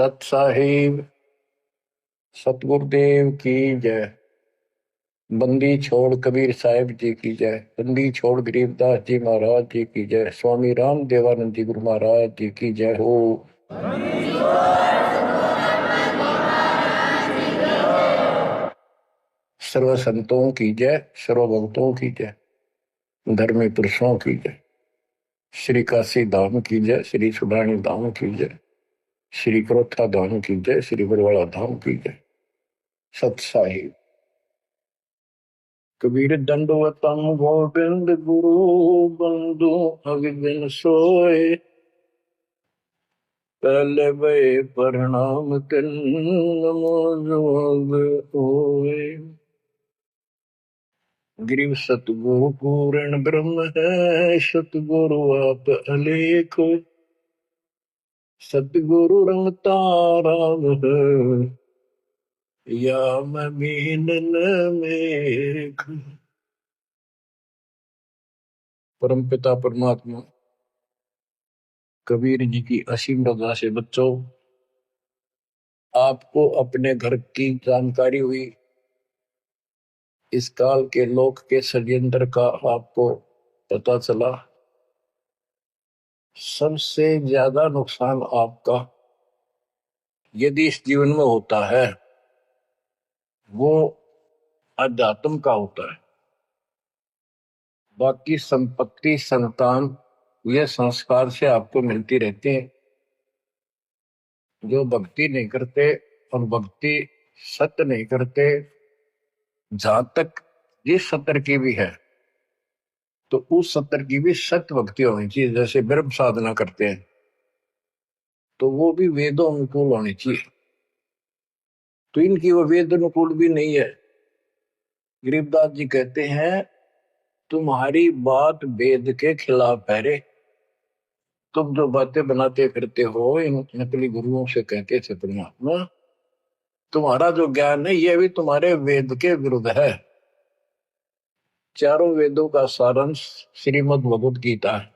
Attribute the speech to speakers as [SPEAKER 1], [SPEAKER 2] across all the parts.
[SPEAKER 1] सत साहिब सतगुरुदेव की जय। बंदी छोड़ कबीर साहिब जी की जय। बंदी छोड़ गरीबदास जी महाराज जी की जय। स्वामी राम देवानंद जी गुरु महाराज जी की जय हो। सर्व संतों की जय, सर्व भक्तों की जय, धर्मी पुरुषों की जय। श्री काशी धाम की जय, श्री सुडानी धाम की जय, श्री क्रोथा धाम की जय, श्री बरवाड़ा धाम की जय। सत साहिब कबीर दंडवतम गोविंद गुरु बंधु अविदिन सोए। पहले भय प्रणाम तिन नमो जोग होए। गिरिव सतगुरु पूर्ण ब्रह्म है, सतगुरु आप अलेखो। सतगुरु रंग तारा है, या मैं मीनन मेघ। परम पिता परमात्मा कबीर जी की असीम रजा से बच्चों, आपको अपने घर की जानकारी हुई। इस काल के लोक के षड्यंत्र का आपको पता चला। सबसे ज्यादा नुकसान आपका यदि इस जीवन में होता है वो अध्यात्म का होता है। बाकी संपत्ति संतान ये संस्कार से आपको मिलती रहती है। जो भक्ति नहीं करते और भक्ति सत्य नहीं करते, जहां तक जिस सत्र की भी है तो उस सत्र की भी सत्य भक्ति होनी चाहिए। जैसे ब्रह्म साधना करते हैं तो वो भी वेदों अनुकूल होनी चाहिए। तो इनकी वो वेद अनुकूल भी नहीं है। गरीबदास जी कहते हैं तुम्हारी बात वेद के खिलाफ है रे। तुम जो बातें बनाते फिरते हो इन नकली गुरुओं से कहते थे परमात्मा, तुम्हारा जो ज्ञान है ये भी तुम्हारे वेद के विरुद्ध है। चारों वेदों का सारांश श्रीमद् भगवद गीता है।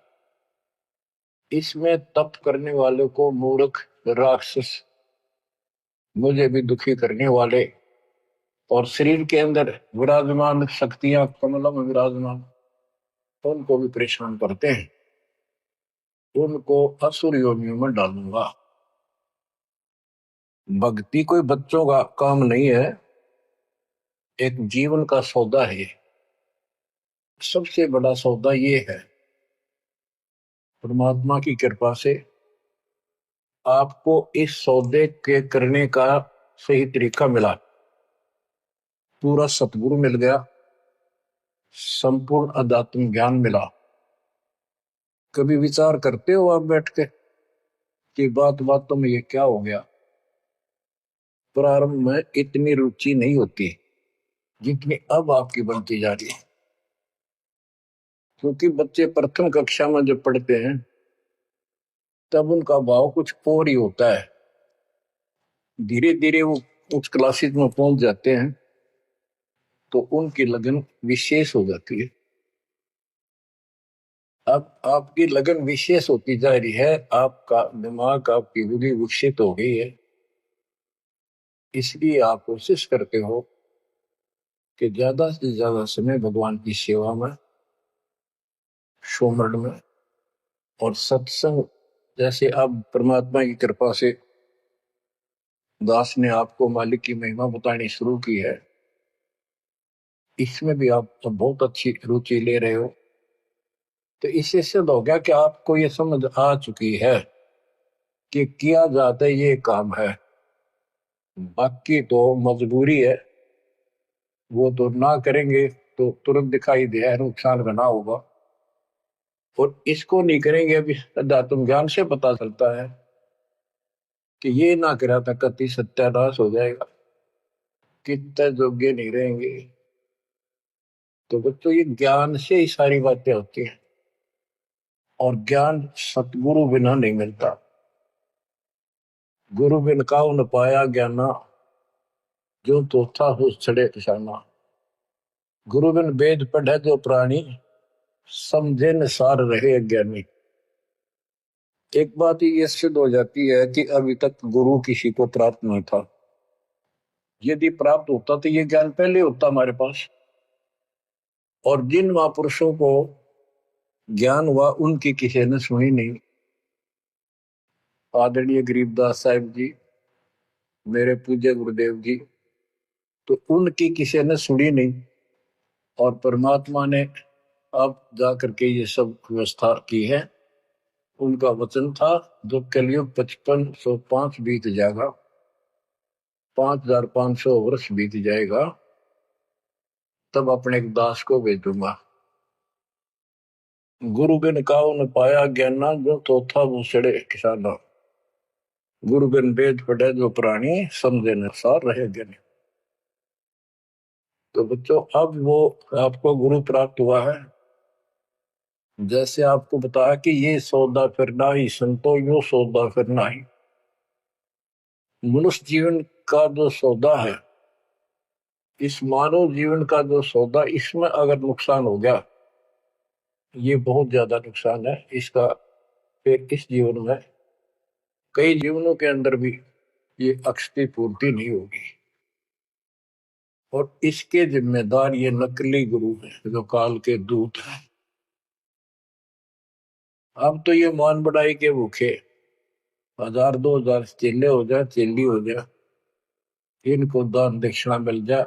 [SPEAKER 1] इसमें तप करने वाले को मूर्ख, राक्षस, मुझे भी दुखी करने वाले और शरीर के अंदर विराजमान शक्तियां कमलों में विराजमान उनको भी परेशान करते हैं। उनको असुर योनियों में डालूंगा। भक्ति कोई बच्चों का काम नहीं है, एक जीवन का सौदा है। सबसे बड़ा सौदा ये है, परमात्मा की कृपा से आपको इस सौदे के करने का सही तरीका मिला। पूरा सतगुरु मिल गया, संपूर्ण अध्यात्म ज्ञान मिला। कभी विचार करते हो आप बैठ के कि बातों में ये क्या हो गया? प्रारंभ में इतनी रुचि नहीं होती जितनी अब आपकी बनती जा रही है। क्योंकि बच्चे प्रथम कक्षा में जब पढ़ते हैं तब उनका भाव कुछ और ही होता है। धीरे धीरे वो उस क्लासेस में पहुंच जाते हैं तो उनकी लगन विशेष हो जाती है। अब आपकी लगन विशेष होती जा रही है, आपका दिमाग, आपकी बुद्धि विकसित हो गई है। इसलिए आप कोशिश करते हो कि ज्यादा से ज्यादा समय भगवान की सेवा में, सुमरण में और सत्संग। जैसे अब परमात्मा की कृपा से दास ने आपको मालिक की महिमा बतानी शुरू की है, इसमें भी आप तो बहुत अच्छी रुचि ले रहे हो। तो इससे सिद्ध हो गया कि आपको ये समझ आ चुकी है कि किया जाता ये काम है। बाकी तो मजबूरी है, वो तो ना करेंगे तो तुरंत दिखाई दिया नुकसान बना होगा। और इसको नहीं करेंगे, अभी अध्यात्म ज्ञान से पता चलता है कि ये ना करा था कति सत्यानाश हो जाएगा, कितने योग्य नहीं रहेंगे। तो बच्चों ये ज्ञान से ही सारी बातें होती हैं और ज्ञान सतगुरु बिना नहीं मिलता। गुरु बिन काहू न पाया ज्ञाना, जो तो था हो छड़े किसाना। गुरु बिन वेद पढ़े जो प्राणी, समझे न सार रहे अज्ञानी। एक बात ये सिद्ध हो जाती है कि अभी तक गुरु किसी को प्राप्त नहीं था। यदि प्राप्त होता तो ये ज्ञान पहले होता हमारे पास। और जिन महापुरुषों को ज्ञान हुआ उनकी किसी ने सुनी नहीं। आदरणीय गरीबदास साहिब जी, मेरे पूज्य गुरुदेव जी, तो उनकी किसी ने सुनी नहीं। और परमात्मा ने अब जाकर के ये सब व्यवस्था की है। उनका वचन था जो कलयुग 5505 बीत जाएगा, 5500 वर्ष बीत जाएगा, तब अपने एक दास को भेजूंगा। गुरु बिन काऊ न पाया ज्ञाना, जो चौथा वो सड़े किसाना। गुरु बिन वेद पढ़े जो प्राणी, समझे न सार रहे ज्ञानी। तो बच्चों, अब वो आपको गुरु प्राप्त हुआ है। जैसे आपको बताया कि ये सौदा फिरना ही संतो, यो सौदा फिरना ही। मनुष्य जीवन का जो सौदा है, इस मानव जीवन का जो सौदा, इसमें अगर नुकसान हो गया, ये बहुत ज्यादा नुकसान है इसका। फिर इस जीवन में, कई जीवनों के अंदर भी ये अक्ष की पूर्ति नहीं होगी। और इसके जिम्मेदार ये नकली गुरु हैं जो काल के दूत हैं। अब तो ये मान बढ़ाई के भूखे 1000 2000 चेले हो जाए, चेली हो जाए, इनको दान दक्षिणा मिल जाए,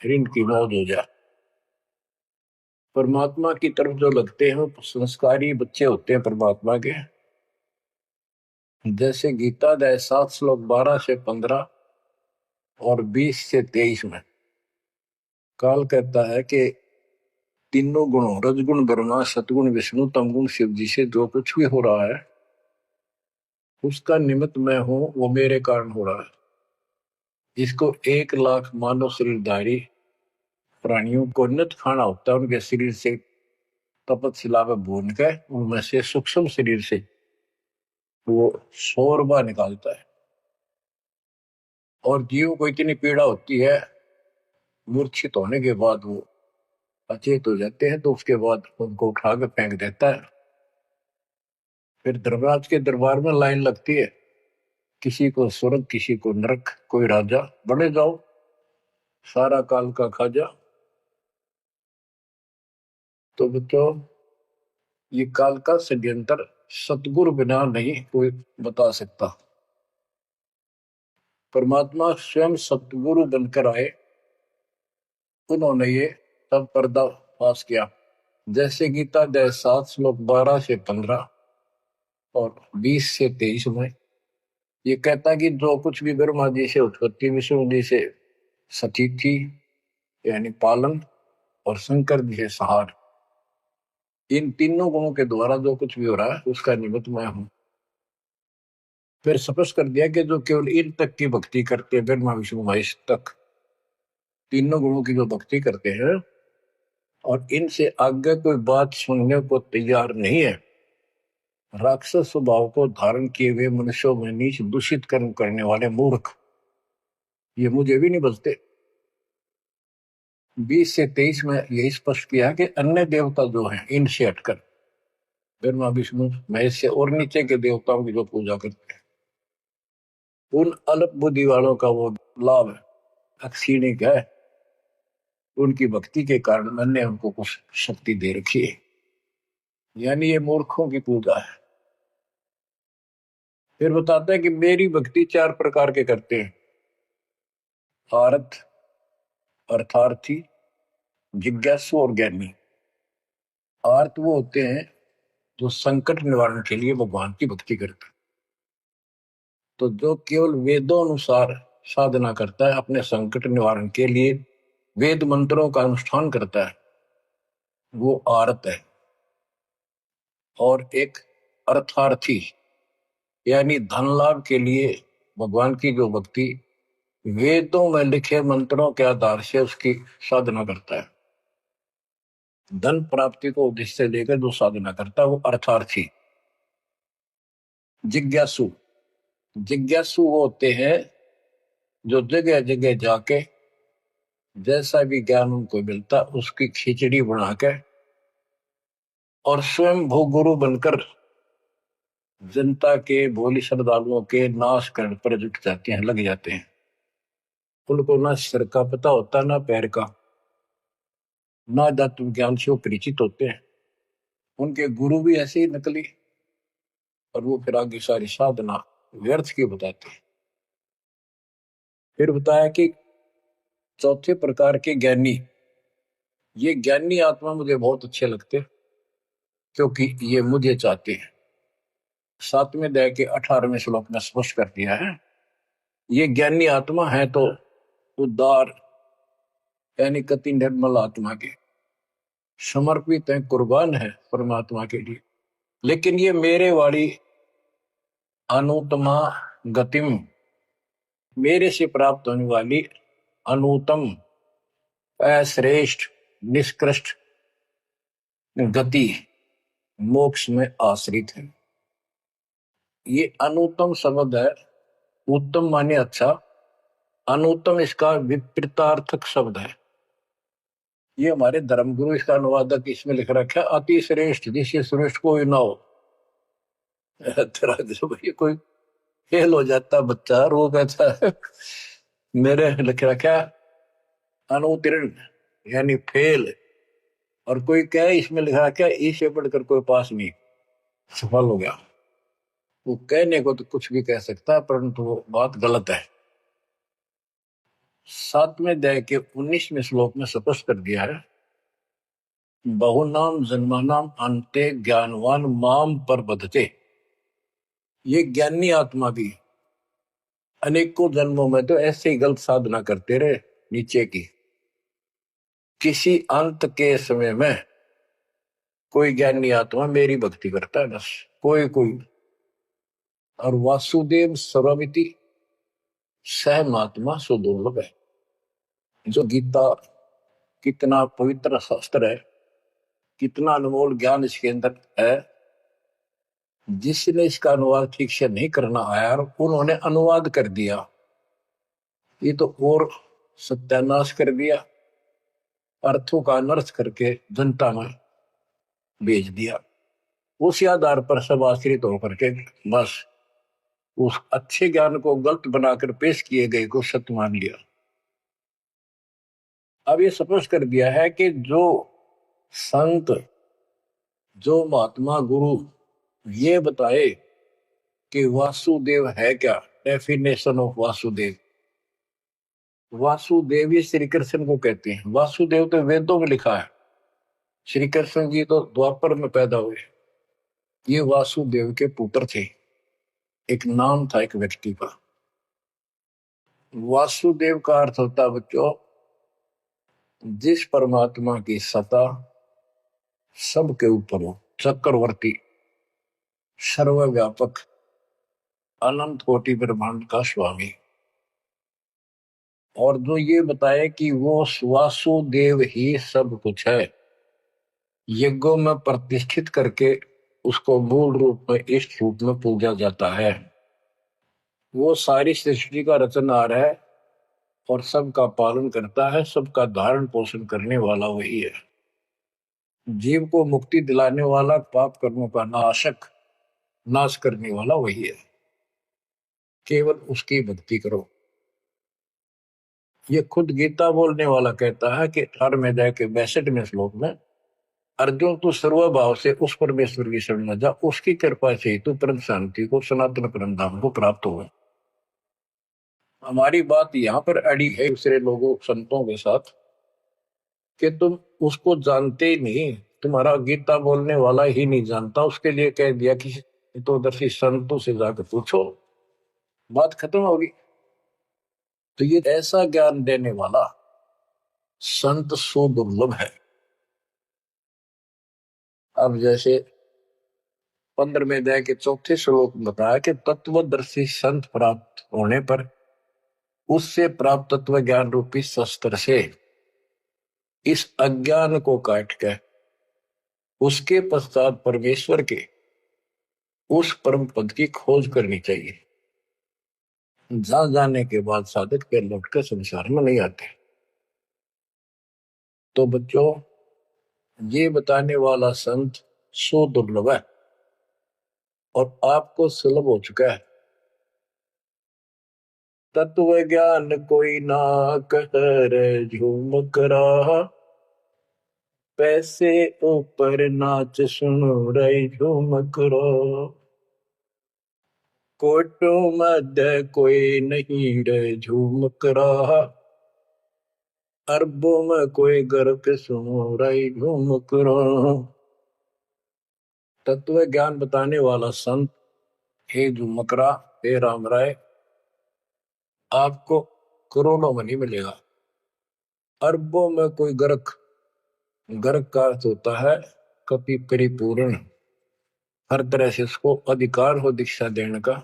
[SPEAKER 1] फिर इनकी मौज हो जाए। परमात्मा की तरफ जो लगते हैं वो संस्कारी बच्चे होते हैं परमात्मा के। जैसे गीता अध्याय 7 श्लोक 12 से 15 और 20 से 23 में काल कहता है कि तीनों गुणों, रजगुण ब्रह्मा, सतगुण विष्णु, तमगुण शिव जी से जो कुछ भी हो रहा है, उसका निमित्त मैं हूं, वो मेरे कारण हो रहा है। इसको 1 लाख मानव शरीरधारी प्राणियों को नित खाना होता है। उनके शरीर से तपतशिला में भून के उनमें से सूक्ष्म शरीर से वो शोरबा निकालता है। और जीव को इतनी पीड़ा होती है, मूर्छित होने के बाद वो अचेत हो जाते हैं, तो उसके बाद उनको उठा के फेंक देता है। फिर धर्मराज के दरबार में लाइन लगती है, किसी को स्वर्ग, किसी को नरक, कोई राजा, बने जाओ, सारा काल का खाजा। तो बच्चों, ये काल का षड्यंत्र सतगुरु बिना नहीं कोई बता सकता। परमात्मा स्वयं सतगुरु बनकर आए, उन्होंने ये सब पर्दाफाश किया। जैसे गीता अध्याय 7 श्लोक 12 से 15 और 20 से 23 में ये कहता है कि जो कुछ भी ब्रह्मा जी से उत्पत्ति, विष्णु जी से सतीथि यानी पालन, और शंकर जी से सहार, इन तीनों गुणों के द्वारा जो कुछ भी हो रहा है उसका निमित्त मैं हूं। फिर स्पष्ट कर दिया कि जो केवल इन तक की भक्ति करते हैं, ब्रह्मा विष्णु महेश तक तीनों गुणों की जो भक्ति करते हैं, और इनसे आगे कोई बात सुनने को तैयार नहीं है, राक्षस स्वभाव को धारण किए हुए मनुष्यों में नीच दूषित कर्म करने वाले मूर्ख, ये मुझे भी नहीं बचते। 20 से 23 में यही स्पष्ट किया कि अन्य देवता जो हैं, इनसे हटकर ब्रह्मा विष्णु महेश से और नीचे के देवताओं की जो पूजा करते हैं, उन अल्प बुद्धि वालों का वो लाभ अक्षीणिक है। उनकी भक्ति के कारण मैंने उनको कुछ शक्ति दे रखी है, यानी ये मूर्खों की पूजा है। फिर बताते हैं कि मेरी भक्ति 4 प्रकार के करते हैं: आरत, अर्थार्थी, जिज्ञासु और ज्ञानी। आर्त वो होते हैं जो संकट निवारण के लिए भगवान की भक्ति करते हैं। तो जो केवल वेदों अनुसार साधना करता है, अपने संकट निवारण के लिए वेद मंत्रों का अनुष्ठान करता है, वो आर्त है। और एक अर्थार्थी, यानी धन लाभ के लिए भगवान की जो भक्ति वेदों में लिखे मंत्रों के आधार से उसकी साधना करता है, धन प्राप्ति को उद्देश्य लेकर जो साधना करता है, वो अर्थार्थी। जिज्ञासु, जिज्ञासु वो होते हैं जो जगह जगह जाके जैसा भी ज्ञान उनको मिलता उसकी खिचड़ी बना के और स्वयं भू गुरु बनकर जनता के भोली श्रद्धालुओं के नाश करने पर जुट जाते हैं, लग जाते हैं। उनको ना सिर का पता होता ना पैर का, ना तत्व ज्ञान से वो परिचित होते हैं। उनके गुरु भी ऐसे ही नकली, और वो फिर आगे सारी साधना व्यर्थ की बताते हैं। फिर बताया कि चौथे प्रकार के ज्ञानी, ये ज्ञानी आत्मा मुझे बहुत अच्छे लगते, क्योंकि ये मुझे चाहते हैं। 7वें अध्याय के 18वें श्लोक में स्पष्ट कर दिया है, ये ज्ञानी आत्मा है तो उदार, यानी कति निर्मल आत्मा के, समर्पित है, कुर्बान है परमात्मा के लिए। लेकिन ये मेरे वाली अनुत्तमा गतिम, मेरे से प्राप्त होने वाली अनुत्तम, अश्रेष्ठ, निष्कृष्ट गति मोक्ष में आश्रित है। ये अनुत्तम शब्द है, उत्तम माने अच्छा, अनुत्तम इसका विपरीतार्थक शब्द है। ये हमारे धर्मगुरु इसका अनुवादक इसमें लिख रखा है, अति श्रेष्ठ, जिससे श्रेष्ठ कोई ना हो। जब ये कोई फेल हो जाता बच्चा, रो कहता है मेरे लिख रखा अनुत्तीर्ण, यानी फेल, और कोई कहे इसमें लिखा क्या, इससे पढ़कर कोई पास नहीं, सफल हो गया। वो कहने को तो कुछ भी कह सकता है, परंतु वो बात गलत है। 7वें अध्याय के 19वें श्लोक में स्पष्ट कर दिया है, बहुनाम जन्मानाम अंते ज्ञानवान माम पर बधते। ये ज्ञानी आत्मा भी अनेकों जन्मों में तो ऐसे ही गलत साधना करते रहे नीचे की, किसी अंत के समय में कोई ज्ञानी आत्मा मेरी भक्ति करता है, बस कोई कोई। और वासुदेव सर्वमिति सहमात्मा सुदुर्लभ है। जो गीता कितना पवित्र शास्त्र है, कितना अनमोल ज्ञान इसके अंदर है, जिसने इसका अनुवाद ठीक से नहीं करना आया और उन्होंने अनुवाद कर दिया, ये तो और सत्यानाश कर दिया, अर्थों का अनर्थ करके जनता में भेज दिया। उसी आधार पर सब आश्रित होकर के बस उस अच्छे ज्ञान को गलत बनाकर पेश किए गए को सत्य मान लिया। अब ये स्पष्ट कर दिया है कि जो संत, जो महात्मा गुरु ये बताए कि वासुदेव है क्या, डेफिनेशन ऑफ वासुदेव। वासुदेव ही श्री कृष्ण को कहते हैं। वासुदेव तो वेदों में लिखा है, श्री कृष्ण जी तो द्वापर में पैदा हुए। ये वासुदेव के पुत्र थे, एक नाम था एक व्यक्ति का। वासुदेव का अर्थ होता बच्चों, जिस परमात्मा की सत्ता सबके ऊपर हो, चक्रवर्ती, सर्वव्यापक, अनंत कोटि ब्रह्मांड का स्वामी। और जो ये बताए कि वो वासुदेव ही सब कुछ है, यज्ञों में प्रतिष्ठित करके उसको मूल रूप में इष्ट रूप में पूजा जाता है। वो सारी सृष्टि का रचनहार है और सबका पालन करता है, सबका धारण पोषण करने वाला वही है। जीव को मुक्ति दिलाने वाला, पाप कर्मों का नाशक, नाश करने वाला वही है। केवल उसकी भक्ति करो। ये खुद गीता बोलने वाला कहता है कि 18वें अध्याय के 62वें श्लोक में, अर्जुन तू सर्वभाव से उस परमेश्वर की शरण में जा, उसकी कृपा से ही तू परम शांति को, सनातन परम धाम को प्राप्त होगा। हमारी बात यहाँ पर अड़ी है दूसरे लोगों संतों के साथ कि तुम उसको जानते ही नहीं, तुम्हारा गीता बोलने वाला ही नहीं जानता, उसके लिए कह दिया कि तो दर्शी संतों से जाकर पूछो, बात खत्म होगी। तो ये ऐसा ज्ञान देने वाला संत सुदुर्लभ है। अब जैसे 15वें अध्याय के 4थे श्लोक में बताया कि तत्वदर्शी संत प्राप्त होने पर उससे प्राप्त तत्व ज्ञान रूपी शस्त्र से इस अज्ञान को काट के उसके पश्चात परमेश्वर के उस परम पद की खोज करनी चाहिए। जहां जाने के बाद साधक पे लौटकर संसार में नहीं आते। तो बच्चों, ये बताने वाला संत सो दुर्लभ है। और आपको सुलभ हो चुका है। तत्व ज्ञान कोई ना कर झूमक रहा, पैसे ऊपर नाच सुनो रही झूमक रहा। कोटों मध्य कोई नहीं रे झूमक रहा, अरबों में कोई गर्क सुनो रही झूमक रहा। तत्व ज्ञान बताने वाला संत हे झुमकरा, हे राम राय, आपको करोड़ों में नहीं मिलेगा, अरबों में कोई गर्क। गर्क का अर्थ होता है कपि परिपूर्ण, हर तरह से उसको अधिकार हो दीक्षा देने का,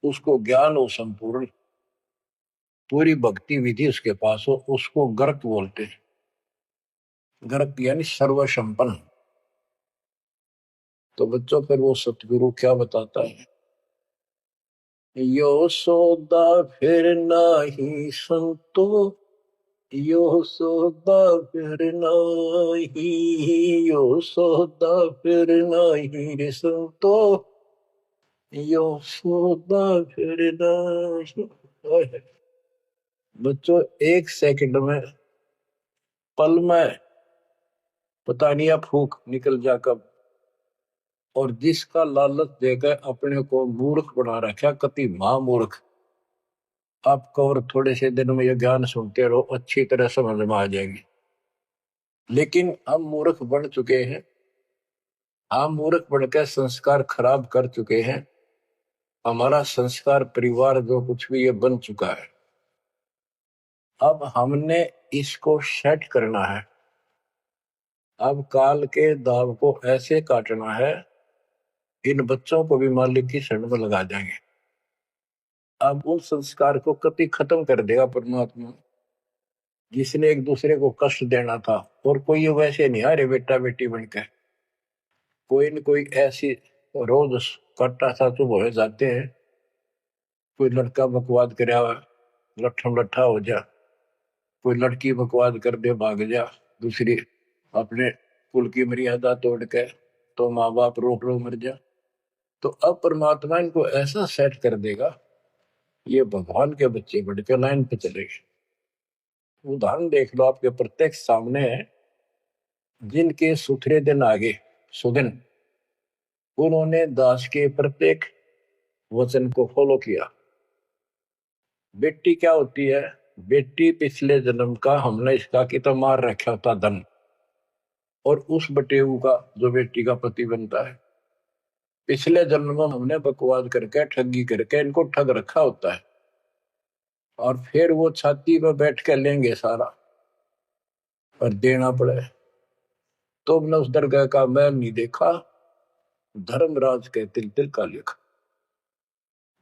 [SPEAKER 1] उसको ज्ञान हो संपूर्ण, पूरी भक्ति विधि उसके पास हो, उसको गर्क बोलते हैं। गर्क यानी सर्वसंपन्न। तो बच्चों फिर वो सतगुरु क्या बताता है, यो सौदा फिर नाही संतो, यो सौदा फिर नाही, यो सौदा फिर नाही रे संतो, यो सौदा फिर नाही। बच्चों एक सेकंड में, पल में पता नहीं आप फूक निकल जा कब, और जिसका लालच देकर अपने को मूर्ख बना रखा, कति महामूर्ख। आपको और थोड़े से दिन में ये ज्ञान सुनते रहो, अच्छी तरह समझ में आ जाएगी। लेकिन हम मूर्ख बन चुके हैं, हम मूर्ख बनकर संस्कार खराब कर चुके हैं। हमारा संस्कार परिवार जो कुछ भी ये बन चुका है, अब हमने इसको सेट करना है। अब काल के दाव को ऐसे काटना है, इन बच्चों को भी मालिक की शरण में लगा जाएंगे। अब उन संस्कार को कति खत्म कर देगा परमात्मा, जिसने एक दूसरे को कष्ट देना था। और कोई वैसे नहीं आ रहे बेटा बेटी बनकर, कोई न कोई ऐसी रोज कट्टा सा चुप हो जाते हैं। कोई लड़का बकवाद करे लट्ठम लट्ठा हो जा, कोई लड़की बकवाद कर दे भाग जा, दूसरी अपने कुल की मर्यादा तोड़ के तो माँ बाप रोक रो मर जा। तो अब परमात्मा इनको ऐसा सेट कर देगा, ये भगवान के बच्चे बढ़ के लाइन पे चलेंगे। उदाहरण देख लो, आपके प्रत्यक्ष सामने है। जिनके सुथरे दिन आगे सुदिन, उन्होंने दास के प्रत्येक वचन को फॉलो किया। बेटी क्या होती है, बेटी पिछले जन्म का हमने इसका कि तो मार रखा होता धन, और उस बटेऊ का जो बेटी का पति बनता है, पिछले जन्म में हमने बकवाद करके ठगी करके इनको ठग रखा होता है। और फिर वो छाती पर बैठ कर लेंगे सारा और देना पड़े। तो हमने उस दरगाह का मैल नहीं देखा, धर्मराज के तिल तिल का लिखा।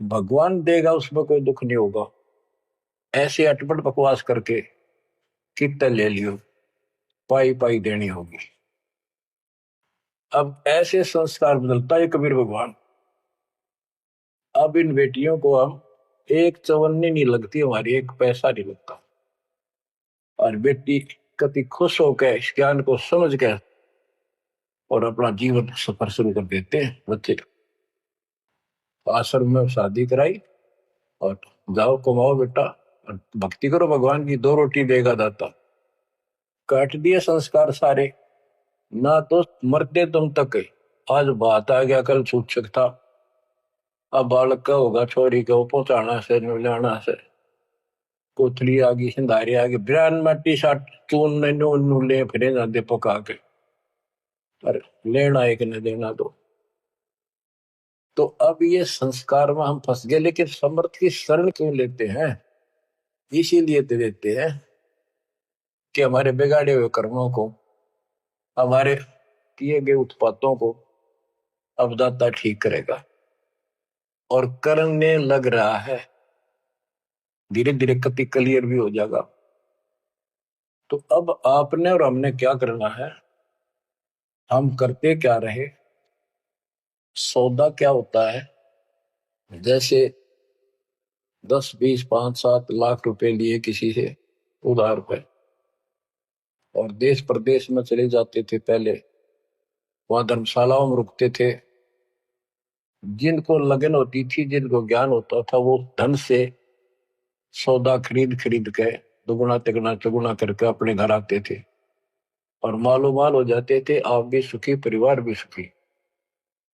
[SPEAKER 1] भगवान देगा, उसमें कोई दुख नहीं होगा। ऐसे अटपट बकवास करके कितना ले लियो, पाई पाई देनी होगी। अब ऐसे संस्कार बदलता है कबीर भगवान। अब इन बेटियों को हम एक चवन्नी नहीं लगती हमारी, एक पैसा नहीं लगता। और बेटी कति खुश होकर इस ज्ञान को समझ के और अपना जीवन सफर शुरू कर देते हैं। बच्चे आश्रम में शादी कराई और जाओ कमाओ बेटा और भक्ति करो भगवान की, दो रोटी देगा दाता। काट दिए संस्कार सारे, ना तो मरते तुम तक। आज बात आ गया, कल छूट सकता। अब बालक का होगा, छोरी को पहुंचाना से लाना से, कोथली आ गई, सिंधारी आ गई, ब्रान माटी साट चून नून ले फिरे जाते पका के, पर लेना एक न देना दो। तो अब ये संस्कार में हम फंस गए। लेकिन समर्थ की शरण क्यों लेते हैं, इसीलिए तो देते हैं कि हमारे बिगाड़े हुए कर्मों को, हमारे किए गए उत्पातों को अब दाता ठीक करेगा। और करने लग रहा है, धीरे धीरे कति क्लियर भी हो जाएगा। तो अब आपने और हमने क्या करना है, हम करते क्या रहे। सौदा क्या होता है, जैसे 10 20 5 7 लाख रुपए लिए किसी से उधार पे, और देश प्रदेश में चले जाते थे। पहले वहां धर्मशालाओं में रुकते थे, जिनको लगन होती थी, जिनको ज्ञान होता था, वो धन से सौदा खरीद खरीद के दुगुना तिगुना चौगुना करके अपने घर आते थे और मालो माल हो जाते थे। आप भी सुखी, परिवार भी सुखी।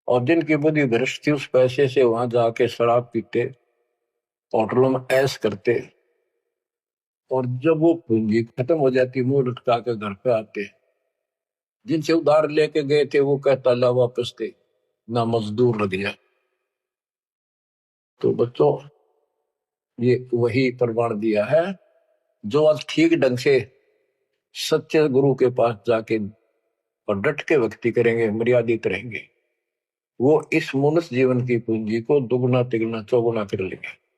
[SPEAKER 1] और जिनकी बुद्धि भ्रष्ट थी, उस पैसे से वहां जाके शराब पीते, होटलों में ऐश करते, और जब वो पूंजी खत्म हो जाती, मुंह लटका के घर पे आते। जिनसे उधार लेके गए थे वो कहता ला वापस दे, ना मजदूर लग जाए। तो बच्चों, ये वही प्रमाण दिया है। जो आज ठीक ढंग से सच्चे गुरु के पास जाके और डट के भक्ति करेंगे, मर्यादित रहेंगे, वो इस मनुष्य जीवन की पूंजी को दुगुना तिगुना चौगुना कर लेंगे।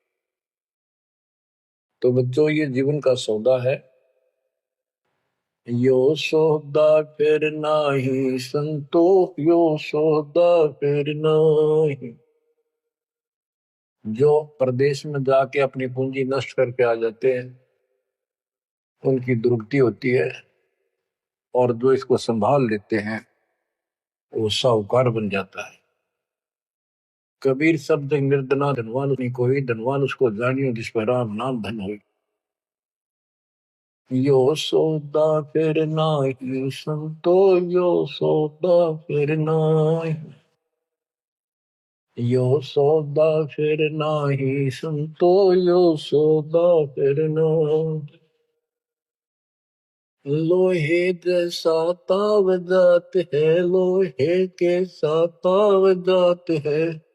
[SPEAKER 1] तो बच्चों, ये जीवन का सौदा है। यो सौदा फिर नाही संतो, यो सौदा फिर नाही। जो प्रदेश में जाके अपनी पूंजी नष्ट करके आ जाते हैं, उनकी दुर्गति होती है। और जो इसको संभाल लेते हैं, वो साहूकार बन जाता है। कबीर शब्द निर्धना धनवान नहीं कोई, धनवान उसको जानियो जिस पर राम नाम धन हो। यो सौदा फिर नाही संतो, यो सौदा फिर नाही। यो सौदा फिर नाही संतो, यो सौदा फिर नाही। लोहे जैसा ताव जात है, लोहे के साथ ताव जात है।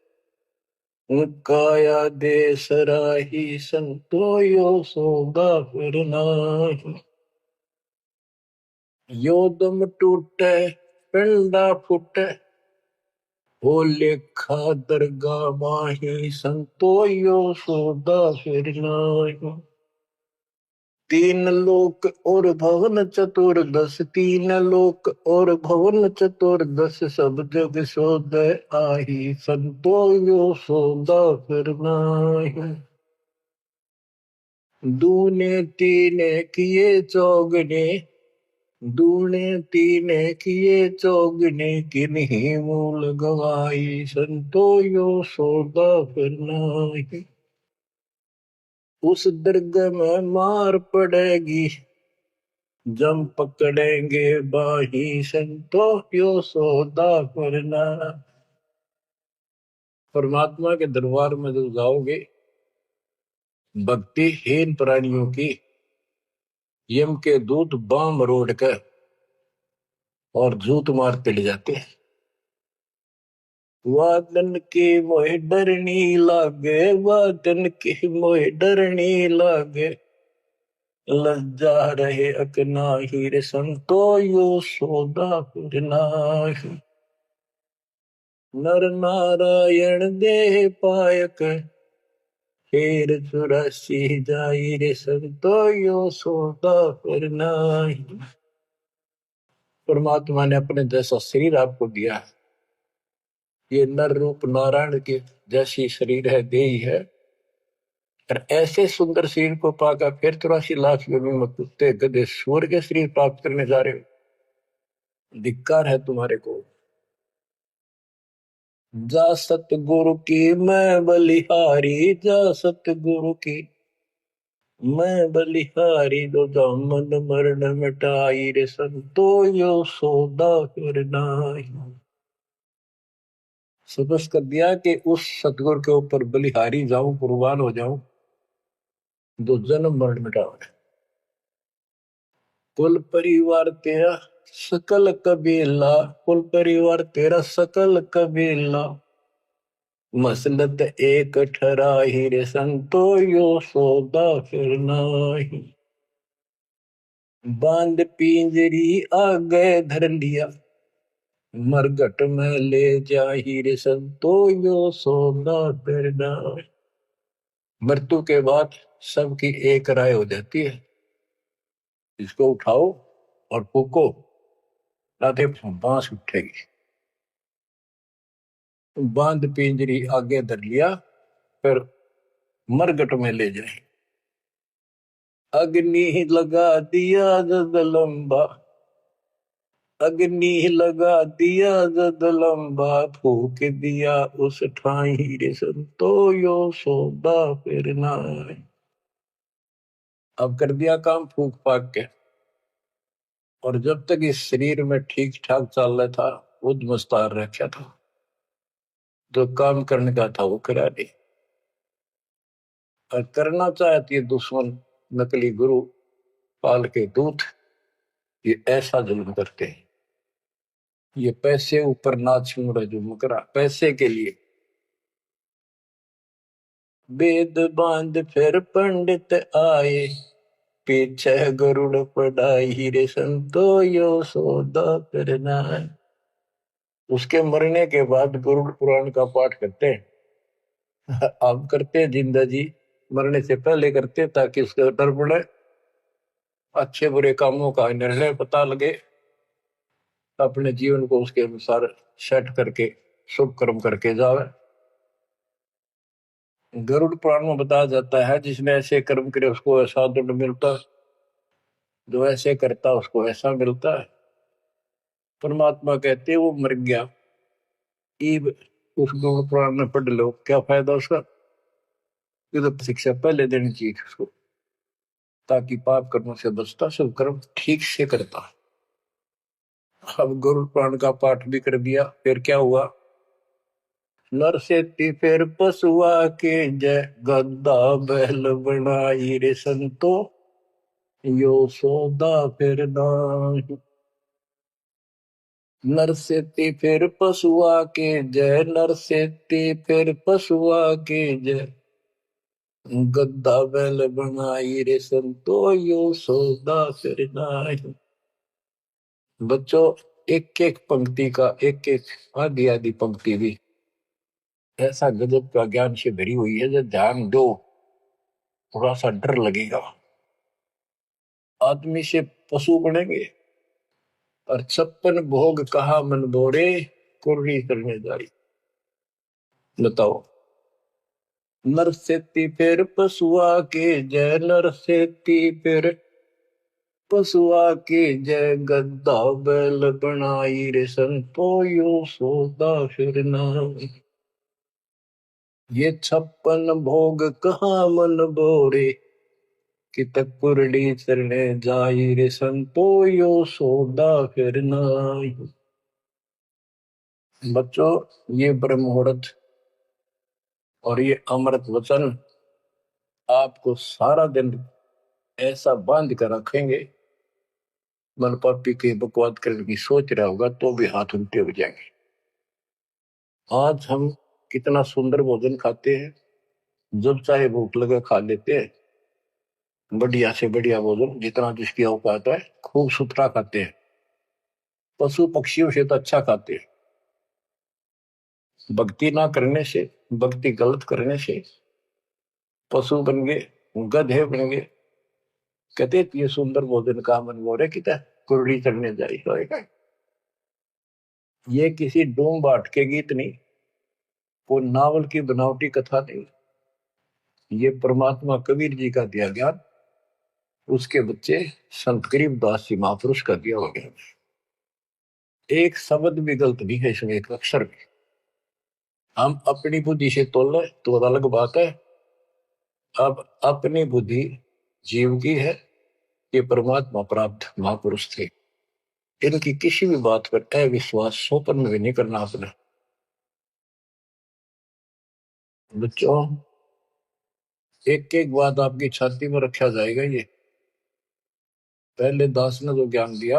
[SPEAKER 1] काया दे सराही संतो, यो सौदा फिर नाही। यो दम टूटे पिंडा फूटे, हो लेखा दरगाह माही संतो, यो सौदा फिर नाही। तीन लोक और भवन चतुर्दश, तीन लोक और भवन चतुर्दश, सब जग सोदय आही संतो, यो सौदा फिर नाही। दूने तीने किए चौगने, दूने तीने किए चौगने, किन्हीं मूल गवाई संतो, यो सौदा फिर नाही। उस दरगाह में मार पड़ेगी, जम पकड़ेंगे बाही संतो, यो सौदा करना। परमात्मा के दरबार में जब जाओगे, भक्तिहीन प्राणियों की यम के दूत बाम रोड कर और जूत मारते ले जाते हैं। वादन की मोह डरनी लागे, वादन की मोह डरनी लागे, लज्जा रहे अकनाही रे संतो, यो सौदा फिर नाही। नर नारायण देह पायक, फिर चुरासी जाई रे संतो, यो सौदा फिर नाही। परमात्मा ने अपने जैसा शरीर आपको दिया है। ये नर रूप नारायण के जैसी शरीर है, देही है। और ऐसे सुंदर शरीर को पाकर फिर 84 लाख योनियों में कुत्ते गधे सूअर के शरीर प्राप्त करने जा रहे हो। धिक्कार है तुम्हारे को। जा सतगुरु की मैं बलिहारी, जा सतगुरु की मैं बलिहारी, दो दामन मरण मिटाई रे संतो, यो सौदा फिर नाही। सबस कर दिया कि उस सतगुरु के ऊपर बलिहारी जाऊं, कुर्बान हो जाऊं, दो जन्म मरण मिटाओ। कुल परिवार तेरा सकल कबीला, कुल परिवार तेरा सकल कबीला, मसलत एक ठराही रे संतो, यो सौदा फिर नाही। बांध पिंजरी आगे धर लिया, मरघट में ले जाही रे संतो, यो सौदा फिर नाही। मृत्यु के बाद सबकी एक राय हो जाती है, इसको उठाओ और फूको, राधे बांस उठेगी। बांध पिंजरी आगे धर लिया, फिर मरघट में ले जाए। अग्नि लगा दिया जग लंबा, अग्नि लगा दिया जद लंबा फूक दिया उस ठाई रे संतो यो सौदा फिर ना आए। अब कर दिया काम फूक फाक के, और जब तक इस शरीर में ठीक ठाक चल रहा था खुद मुस्तार रखा था, जो काम करने का था वो करा नहीं। और करना चाहती है दुश्मन, नकली गुरु, पाल के दूत, ये ऐसा जुल्म करते हैं। ये पैसे ऊपर नाच रहा जो मुकरा पैसे के लिए। वेद बांध फिर पंडित आए, पीछे गरुड़ पढ़ाई रे संतो यो सौदा करना है। उसके मरने के बाद गरुड़ पुराण का पाठ करते हैं। आप करते हैं जिंदा जी, मरने से पहले करते ताकि उसका डर पड़े, अच्छे बुरे कामों का निर्णय पता लगे, अपने जीवन को उसके अनुसार सेट करके शुभ कर्म करके जावे। गरुड़ पुराण में बताया जाता है जिसने ऐसे कर्म करे उसको ऐसा दंड मिलता है, जो ऐसे करता उसको ऐसा मिलता है। परमात्मा कहते वो मर गया, ईब उस गरुड़ पुराण में पढ़ लो, क्या फायदा उसका। ये तो शिक्षा पहले देनी चाहिए उसको, ताकि पाप कर्मों से बचता, सब कर्म ठीक से करता। अब गरुड़ पुराण का पाठ भी कर दिया, फिर क्या हुआ। नर से फिर पशुआ के जय गद्दा बैल बनाई रे संतो यो सौदा फिर नाही। नर से फिर पशुआ के जय, नर से फिर पशुआ के जय, गद्दा बैल बनाई रे संतो यो सौदा फिर नाही। बच्चों, एक एक पंक्ति का एक एक आधी आधी पंक्ति भी ऐसा गजब का ज्ञान से भरी हुई है, जो ध्यान दो थोड़ा सा डर लगेगा। आदमी से पशु बनेंगे, और 56 भोग कहा मन बोरे, कुर्री करने जारी। बताओ, नर सेती फिर पशुआ के जय, नर सेती फिर पशुआ के जय, गद्दा बैल बनाई रे संतो यो सौदा फिर नाई। ये 56 भोग कहाँ मन बोरे, कि तक कुरड़ी चरने जाई रे संतो यो सौदा फिर नाई। बच्चों, ये ब्रह्म मुहूर्त और ये अमृत वचन आपको सारा दिन ऐसा बांध कर रखेंगे, मन पापी के बकवाद करने की सोच रहा होगा तो भी हाथ उल्टे हो जाएंगे। आज हम कितना सुंदर भोजन खाते हैं, जब चाहे भूख लगे खा लेते हैं, बढ़िया से बढ़िया भोजन जितना जिसकी औकात है खूब सुथरा खाते हैं, पशु पक्षियों से तो अच्छा खाते हैं। भक्ति ना करने से, भक्ति गलत करने से पशु बन गए, गधे बन गए। कहते ये सुंदर भोजन का मन गोरे कि कुरड़ी चढ़ने जाई होएगा। ये किसी डूम बाट के गीत नहीं, वो नावल की बनावटी कथा नहीं, ये परमात्मा कबीर जी का दिया ज्ञान, उसके बच्चे संत गरीबदास जी महापुरुष का दिया हो गया। एक शब्द भी गलत नहीं है इसमें, एक अक्षर भी। हम अपनी बुद्धि से तोले तो अलग बात है। अब अपनी बुद्धि जीव की है, ये परमात्मा प्राप्त महापुरुष थे, इनकी किसी भी बात पर अविश्वास सोपन में भी नहीं करना अपने। बच्चों, एक एक बात आपकी छाती में रखा जाएगा। ये पहले दास ने जो ज्ञान दिया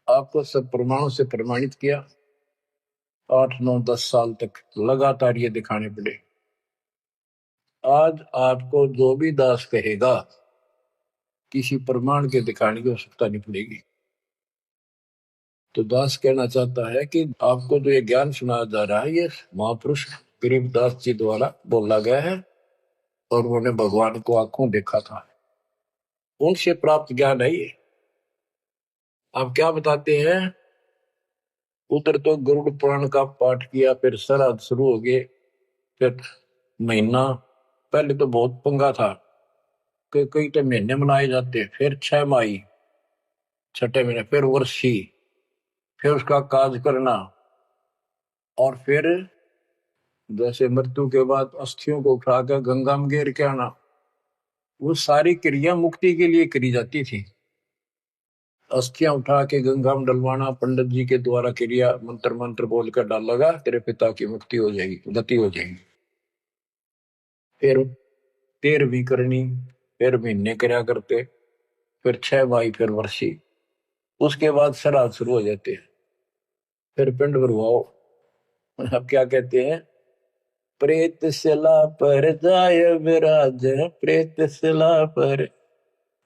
[SPEAKER 1] आपको सब प्रमाणों से प्रमाणित किया, 8 9 10 साल तक लगातार ये दिखाने पड़े। आज आपको जो भी दास कहेगा किसी प्रमाण के दिखाने की आवश्यकता नहीं पड़ेगी। तो दास कहना चाहता है कि आपको जो ये ज्ञान सुनाया जा रहा है ये महापुरुष गरीबदास जी द्वारा बोला गया है, और उन्होंने भगवान को आंखों देखा था, उनसे प्राप्त ज्ञान है ये। आप क्या बताते हैं, उधर तो गरुड़ पुराण का पाठ किया, फिर श्राद्ध शुरू हो गए, फिर महीना, पहले तो बहुत पंगा था, कई कई तो महीने मनाए जाते, फिर 6 माही, छठे महीने, फिर वर्षी, फिर उसका काज करना, और फिर जैसे मृत्यु के बाद अस्थियों को उठाकर गंगा में गिर के आना, वो सारी क्रिया मुक्ति के लिए करी जाती थी। अस्थियां उठा के गंगा में डलवाना, पंडित जी के द्वारा क्रिया मंत्र मंत्र बोलकर डालेगा, तेरे पिता की मुक्ति हो जाएगी, गति हो जाएगी। फिर 13वीं करनी, फिर महीने करया करते, फिर 6 बाई, फिर वर्षी, उसके बाद श्राद्ध शुरू हो जाते हैं। फिर पिंड भरवाओ। अब क्या कहते हैं, प्रेत शिला पर जाय विराज, प्रेत शिला पर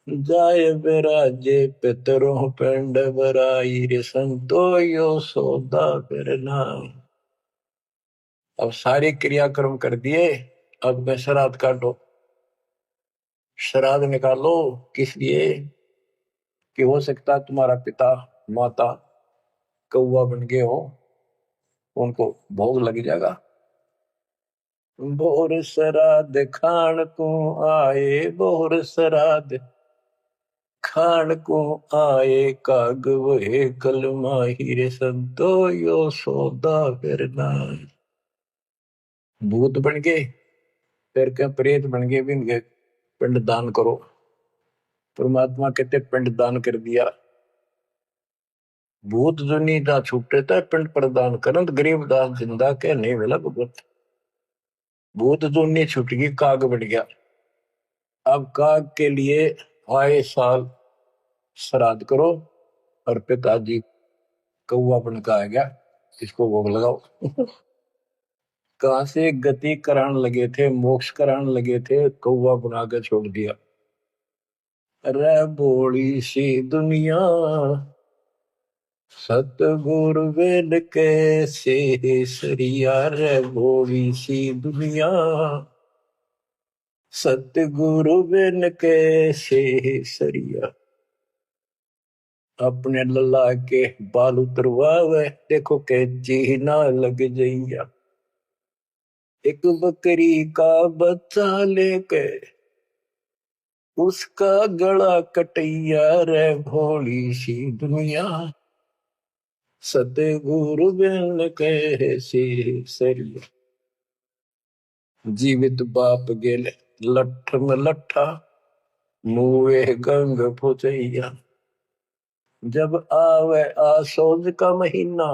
[SPEAKER 1] जाय विराजे, पितरों पिंड भराई रे संतो यो सौदा करना। अब सारे क्रियाक्रम कर दिए, अब मैं श्राद्ध काटो। श्राद्ध निकालो, किस लिए कि हो सकता है तुम्हारा पिता माता कौवा बन गए हो, उनको भोग लग जाएगा। बोर श्राद्ध खान को आए, बोर श्राद्ध खान को आए, काग वहे कल माहिर संतो यो सौदा करना। भूत बन गए, फिर क्या प्रेत बन गए, भी इनके पिंड दान करो। परमात्मा कहते पिंड दान कर दिया। भूत जो नहीं था छूटे था, पिंड प्रदान करंत गरीब दास जिंदा के नहीं मिला भगवत। भूत जो नहीं छूट गई, काग बन गया। अब काग के लिए आए साल श्राद्ध करो, और पिताजी कौवा बन का आ गया, इसको भोग लगाओ। कहां से गति कराने लगे थे, मोक्ष कराने लगे थे, कौवा बना के छोड़ दिया। रे बोली सी दुनिया, सतगुरु वेद कैसे सरिया, रे बोली सी दुनिया, सतगुरु वेद कैसे सरिया। अपने लल्ला के बाल उतरवावे, देखो कैची ना लग जइया। एक बकरी का बच्चा लेके उसका गला कटैया, रे भोली सी दुनिया, सतगुरु बिन कैसे सरिया। जीवित बाप गेले लठ में लठा, मुए गंग पुचैया। जब आवे आसोज का महीना,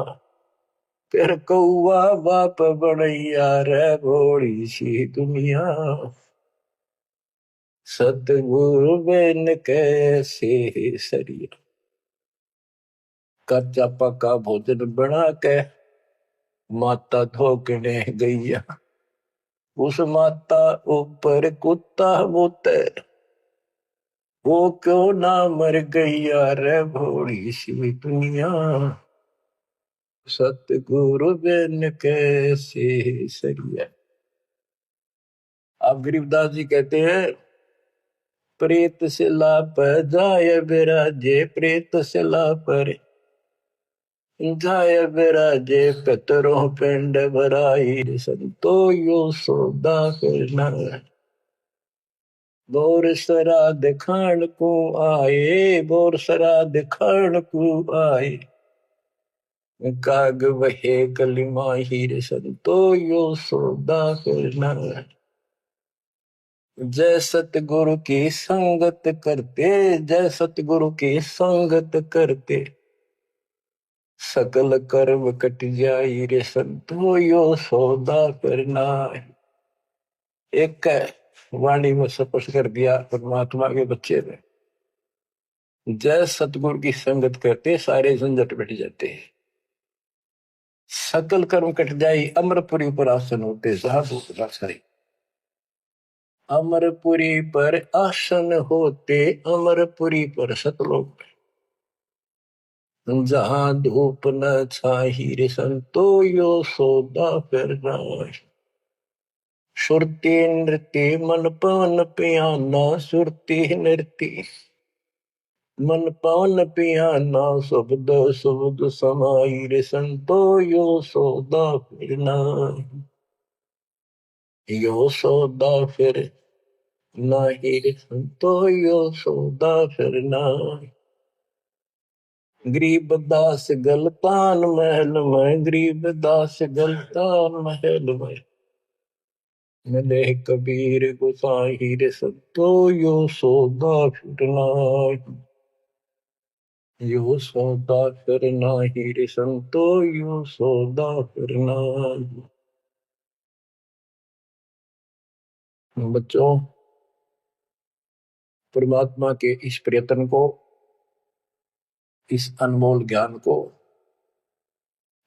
[SPEAKER 1] फिर कौआ बाप बनैया, रे भोली सी दुनिया, सतगुरु बिन कैसे सरिया। कच्चा पक्का भोजन बना के माता धोकने गैया, उस माता ऊपर कुत्ता बोते, वो क्यों ना मर गैया, रे भोली सी दुनिया, सतगुरु बिन कैसे सरिया। अब गरीबदास जी कहते हैं, प्रेत शिला पर जाय विराजे, प्रेत शिला पर जाय विराजे, पितरों पिंड भराई, संतो यो सौदा करना। बोर श्राद्ध खान को आए, बोर श्राद्ध खान को आए, काग वहे कल माहिर, संतो यो सौदा करना। जय सतगुरु की संगत करते, जय सतगुरु की संगत करते, सकल कर्म कट जाई रे संतो यो सौदा करना। एक वाणी में स्पष्ट कर दिया परमात्मा के बच्चे ने, जय सतगुरु की संगत करते सारे झंझट मिट जाते हैं, सकल कर्म कट जाई, अमरपुरी पर आसन होते साधु रासाई। अमरपुरी पर आसन होते, अमरपुरी पर सतलोक, जहां धूप न छाही रे संतो यो सौदा करना। सुरती नृत्य मन पवन पियाना, सुरती नृत्य मन पवन पियाना, शब्द शब्द समाई रे संतो यो सौदा फिरना। यो सौदा फिर नाही रे संतो यो सौदा फिरना। गरीब दास गलतान महल में, गरीब दास गलतान महल में, मिले कबीर गोसाई रे संतो, यो सौदा फिरना, यो सौदा करना ही रे संतो, यो सौदा करना। बच्चों, परमात्मा के इस प्रयत्न को, इस अनमोल ज्ञान को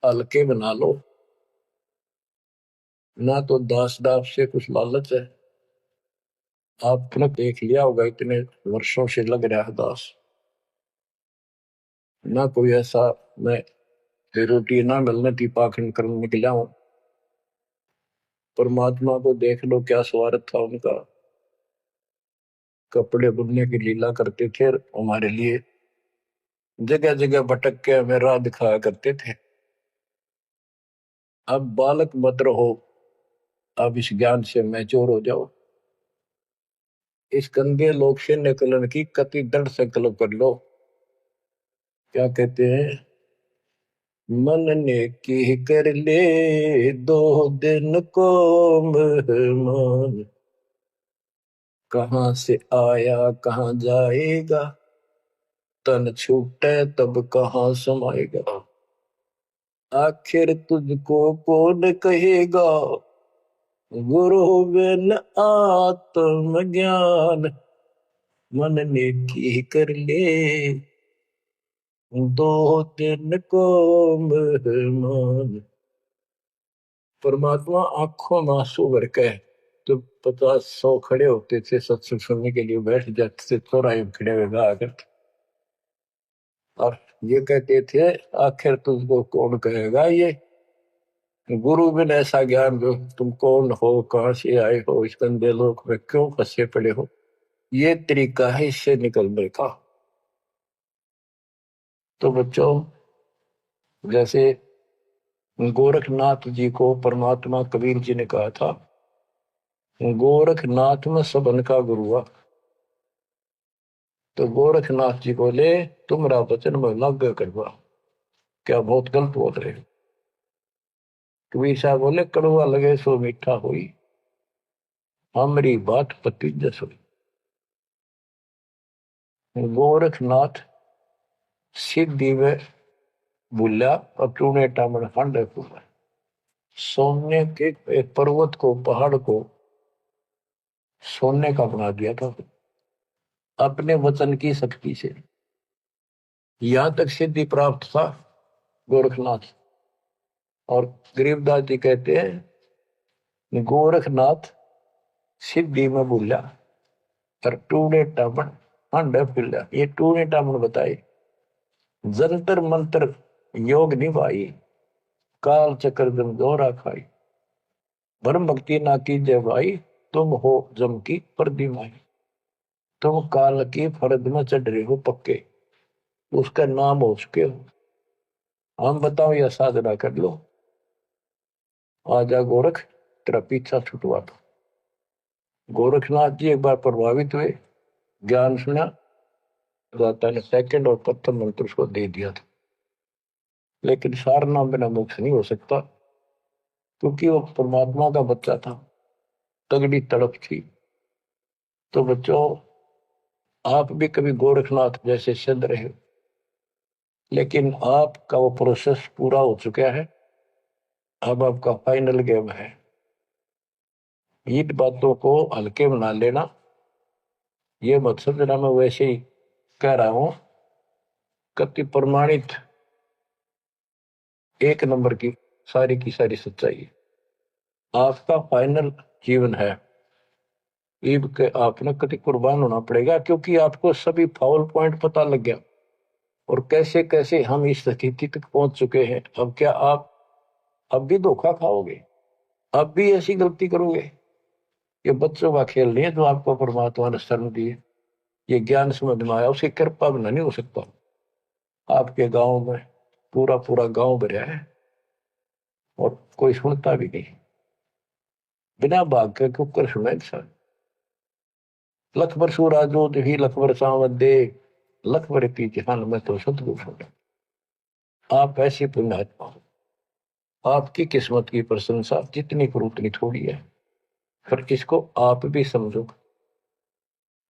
[SPEAKER 1] हल्के बना लो। ना तो दास दास से कुछ लालच है। आपने देख लिया होगा इतने वर्षों से लग रहा है दास, ना कोई ऐसा मैं रोटी ना मिलने थी पाखंड करने निकला हूं। परमात्मा को देख लो क्या स्वार्थ था उनका। कपड़े बुनने की लीला करते थे हमारे लिए, जगह जगह भटक के हमें राह दिखाया करते थे। अब बालक मत रहो, अब इस ज्ञान से मैच्योर हो जाओ। इस गंदे लोक से निकलने की कति दृढ़ संकल्प कर लो। क्या कहते हैं, मन ने की कर ले 2 दिन को मेहमान, कहां से आया कहां जाएगा, तन छूटे तब कहां समाएगा। आखिर तुझको कौन कहेगा, गुरु बिन आत्मज्ञान, मन ने की कर ले 2 दिन को मेहमान। परमात्मा आंखों में आंसू भर के तो 50-100 खड़े होते थे सत्संग सुनने के लिए, बैठ जाते थे चौराहे में खड़े हुए आकर, और ये कहते थे आखिर तुझको कौन कहेगा, ये गुरु बिन ऐसा ज्ञान जो तुम कौन हो, कहां से आए हो, इस गंदे लोक में क्यों फंसे पड़े हो। ये तरीका है इससे निकलने का। तो बच्चों, जैसे गोरखनाथ जी को परमात्मा कबीर जी ने कहा था, गोरखनाथ में सबन का गुरु हुआ। तो गोरखनाथ जी बोले तुम्हारा वचन में लाग करवा, क्या बहुत गलत बोल रहे हो। कबीर साहब बोले कड़वा लगे सो मीठा हुई, हमारी बात पति जस हुई। गोरखनाथ सिद्धि में भूला और टूने टामन हांडे फूला। सोने के एक पर्वत को, पहाड़ को सोने का बना दिया था अपने वचन की शक्ति से। यहां तक सिद्धि प्राप्त था गोरखनाथ। और गरीबदास जी कहते हैं गोरखनाथ सिद्धि में भूला और टूने टामन हांडे फूला। ये टूने टामन बताए, जंतर मंत्र योग निभाई, काल चक्र जम दोहरा खाई, ब्रह्म भक्ति ना कीजिए भाई, तुम हो जम की पर्दी माई। तुम काल की फर्द में चढ़ रहे हो पक्के, उसका नाम हो चुके हो। हम बताओ या साधना कर लो, आजा गोरख तेरा पीछा छुटवा दो। गोरखनाथ जी एक बार प्रभावित हुए, ज्ञान सुना, दाता ने सेकंड और प्रथम मंत्र उसको दे दिया था। लेकिन सार नाम बिना मोक्ष नहीं हो सकता, क्योंकि वो परमात्मा का बच्चा था, तगड़ी तड़प थी। तो बच्चों, आप भी कभी गोरखनाथ जैसे सिद्ध रहे हो, लेकिन आपका वो प्रोसेस पूरा हो चुका है। अब आपका फाइनल गेम है। इन बातों को हल्के बना लेना, ये मत समझना मैं वैसे ही कह रहा हूं। कति प्रमाणित एक नंबर की सारी सच्चाई है। आपका फाइनल जीवन है, ईब के आपने कति कुर्बान होना पड़ेगा, क्योंकि आपको सभी फाउल पॉइंट पता लग गया और कैसे कैसे हम इस स्थिति तक पहुंच चुके हैं। अब क्या आप अब भी धोखा खाओगे, अब भी ऐसी गलती करोगे? ये बच्चों का खेल नहीं है जो आपको परमात्मा ने शरण दी है। ये ज्ञान समझ में आया, उसकी कृपा बिना नहीं हो सकता। आपके गांव में पूरा पूरा गांव भरा है और कोई सुनता भी नहीं, बिना भाग के कुकर सुना इंसान। लख बर सूरा जो ही लख बर सावत दे, लख बर की जहान में तो सतगुरु सुना। आप ऐसी पुण्यात्मा हो, आपकी किस्मत की प्रशंसा जितनी करूं उतनी थोड़ी है। पर इसको आप भी समझो,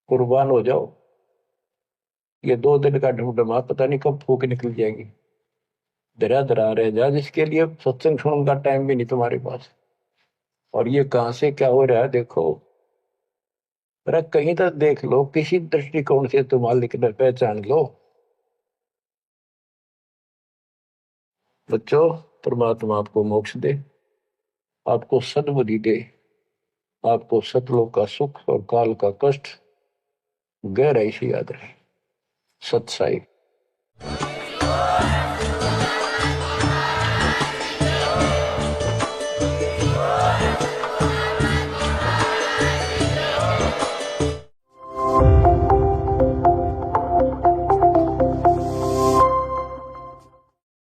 [SPEAKER 1] कुर्बान हो जाओ। ये 2 दिन का ढमढमा पता नहीं कब फूक निकल जाएगी। दरा दरा रह जा, जिसके लिए सत्संग सुनने का टाइम भी नहीं तुम्हारे पास। और ये कहां से क्या हो रहा है देखो। अरे कहीं तो देख लो, किसी दृष्टिकोण से तुम मालिक ने पहचान लो। बच्चों, परमात्मा आपको मोक्ष दे, आपको सद्बुद्धि दे, आपको सतलोक का सुख और काल का कष्ट गहराई से याद रहे। सत्साई।